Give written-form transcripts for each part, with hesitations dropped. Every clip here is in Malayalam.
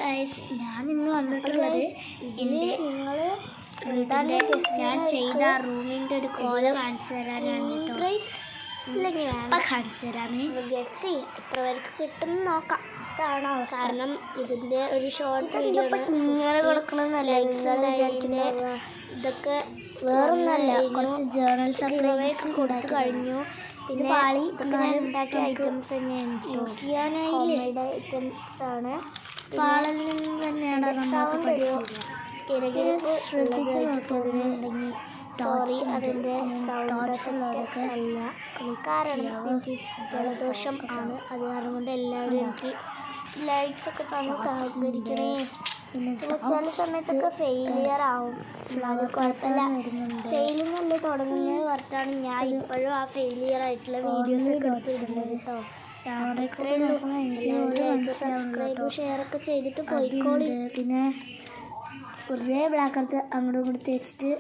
ഗൈസ്, ഞാൻ ഇന്ന് വന്നിട്ടുള്ളത് എൻ്റെ വീടിൻ്റെ ഞാൻ ചെയ്ത റൂമിൻ്റെ ഒരു കോല കാണിച്ചു തരാനാണ് കേട്ടോ. ഇപ്പം കാണിച്ചു തരാമേ. ഗസ് ചെയ്യാം എത്ര പേർക്ക് കിട്ടും നോക്കാം. ഇതാണ് അവസ്ഥ. കാരണം ഇതിൻ്റെ ഒരു ഷോർട്ട് വീഡിയോ ഇങ്ങനെ കൊടുക്കണമെന്നല്ല, ഇതൊക്കെ വേറൊന്നല്ല, കുറച്ച് ജേർണൽ സപ്ലൈസ് കൊടുത്തു കഴിഞ്ഞു. പിന്നെ പാളി ഉണ്ടാക്കിയ ഐറ്റംസ് തന്നെയാണ് യൂസ് ചെയ്യാനായി ഐറ്റംസ് ആണ്. പാളിൽ നിന്ന് തന്നെയാണ് ശ്രദ്ധിച്ച് നോക്കിയതിനുണ്ടെങ്കിൽ സോറി, അതിൻ്റെ സൗണ്ടൊക്കെ അല്ല. കാരണം എനിക്ക് ജലദോഷം ആണ്. അത് കാരണം കൊണ്ട് എല്ലാവരും എനിക്ക് ലൈക്സ് ഒക്കെ തന്ന് സഹകരിക്കണേ. പിന്നെ ചില സമയത്തൊക്കെ ഫെയിലിയർ ആവും, അത് കുഴപ്പമില്ല. ഫെയിലിംഗ് അല്ലേ തുടങ്ങുന്നത് പറഞ്ഞിട്ടാണ് ഞാൻ ഇപ്പോഴും ആ ഫെയിലിയർ ആയിട്ടുള്ള വീഡിയോസ് ഒക്കെ എടുത്തിരുന്നത് കേട്ടോ. സബ്സ്ക്രൈബ് ഷെയർ ഒക്കെ ചെയ്തിട്ട് പോയിക്കോളി. പിന്നെ വെറുതെ ബ്ലാക്ക് എടുത്ത് അങ്ങോട്ടും ഇങ്ങോട്ട് തേച്ചിട്ട്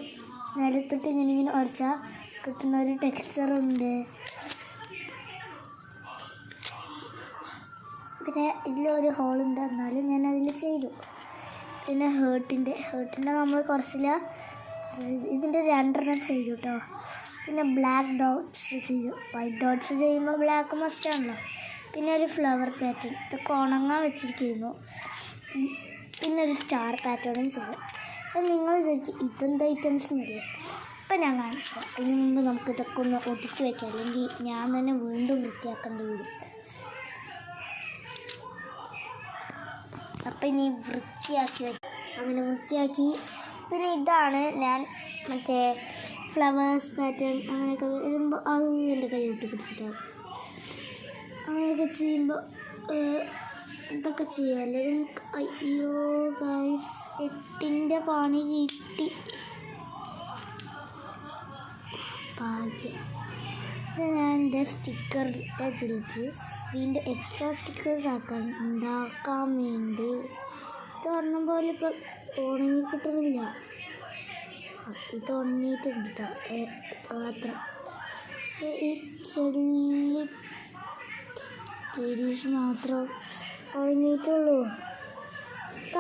നിലത്തിട്ട് ഇങ്ങനെ ഉടച്ചാൽ കിട്ടുന്ന ഒരു ടെക്സ്ചറുണ്ട്. പിന്നെ ഇതിലൊരു ഹോളുണ്ട്, എന്നാലും ഞാൻ അതിൽ ചെയ്തു. പിന്നെ ഹേർട്ടിൻ്റെ നമ്മൾ കുറച്ചില്ല, ഇതിൻ്റെ 2 ചെയ്തു കേട്ടോ. പിന്നെ ബ്ലാക്ക് ഡോട്ട്സ് ചെയ്തു. വൈറ്റ് ഡോട്ട്സ് ചെയ്യുമ്പോൾ ബ്ലാക്ക് മസ്റ്റാണല്ലോ. പിന്നെ ഒരു ഫ്ലവർ പാറ്റേൺ, ഇതൊക്കെ ഉണങ്ങാൻ വെച്ചിരിക്കുന്നു. പിന്നെ ഒരു സ്റ്റാർ പാറ്റേണും ചെയ്തു. അപ്പം നിങ്ങൾ ഇതെന്ത് ഐറ്റംസ് എന്നല്ലേ ഇപ്പം ഞാൻ കാണിച്ചു. അതിന് മുമ്പ് നമുക്ക് ഇതൊക്കെ ഒന്ന് ഒതുക്കി വയ്ക്കാം, അല്ലെങ്കിൽ ഞാൻ തന്നെ വീണ്ടും വൃത്തിയാക്കേണ്ടി വരും. അപ്പം ഇനി വൃത്തിയാക്കി വയ്ക്കാം. അങ്ങനെ വൃത്തിയാക്കി. പിന്നെ ഇതാണ് ഞാൻ മറ്റേ ഫ്ലവേഴ്സ് പാറ്റേൺ അങ്ങനെയൊക്കെ വരുമ്പോൾ അത് എൻ്റെ കൈ ഒട്ടി പിടിച്ചിട്ടാണ്. അങ്ങനെയൊക്കെ ചെയ്യുമ്പോൾ ഇതൊക്കെ ചെയ്യാമല്ലോ നമുക്ക്. അയ്യോ ഗൈസ്, 8ൻ്റെ പണി കിട്ടി, ഭാഗ്യം. ഞാൻ എൻ്റെ സ്റ്റിക്കറിൻ്റെ ഇതിലേക്ക് വീണ്ടും എക്സ്ട്രാ സ്റ്റിക്കേഴ്സ് ഉണ്ടാക്കാൻ വേണ്ടി ഇത് പറഞ്ഞ പോലെ ഇപ്പോൾ ഉണങ്ങി കിട്ടുന്നില്ല. ഇത് ഉണങ്ങിയിട്ടുണ്ട് കേട്ടോ മാത്രം. ഈ ചെള്ളി പീരീസ് മാത്രം ഉണങ്ങിയിട്ടുള്ളൂ.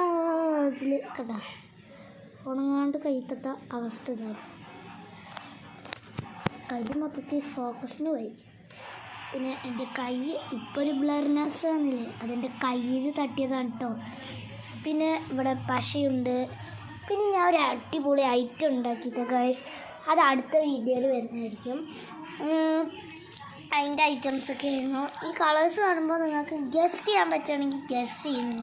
അതിൽ കേട്ടോ ഉണങ്ങാണ്ട് കൈത്തട്ട അവസ്ഥ ഇതാണ്. കൈ മൊത്തത്തിൽ ഫോക്കസിന് പോയി. പിന്നെ എൻ്റെ കൈ ഇപ്പോൾ ഒരു ബ്ലർനെസ് ആണെന്നില്ലേ, അതെൻ്റെ കയ്യിൽ തട്ടിയതാണ് കേട്ടോ. പിന്നെ ഇവിടെ പശയുണ്ട്. പിന്നെ ഞാൻ ഒരു അടിപൊളി ഐറ്റം ഉണ്ടാക്കിയിട്ട് ഗൈസ്, അത് അടുത്ത വീഡിയോയിൽ വരുന്നതായിരിക്കും. അതിൻ്റെ ഐറ്റംസൊക്കെ ആയിരുന്നു. ഈ കളേഴ്സ് കാണുമ്പോൾ നിങ്ങൾക്ക് ഗസ് ചെയ്യാൻ പറ്റുകയാണെങ്കിൽ ഗസ് ചെയ്യുന്നു.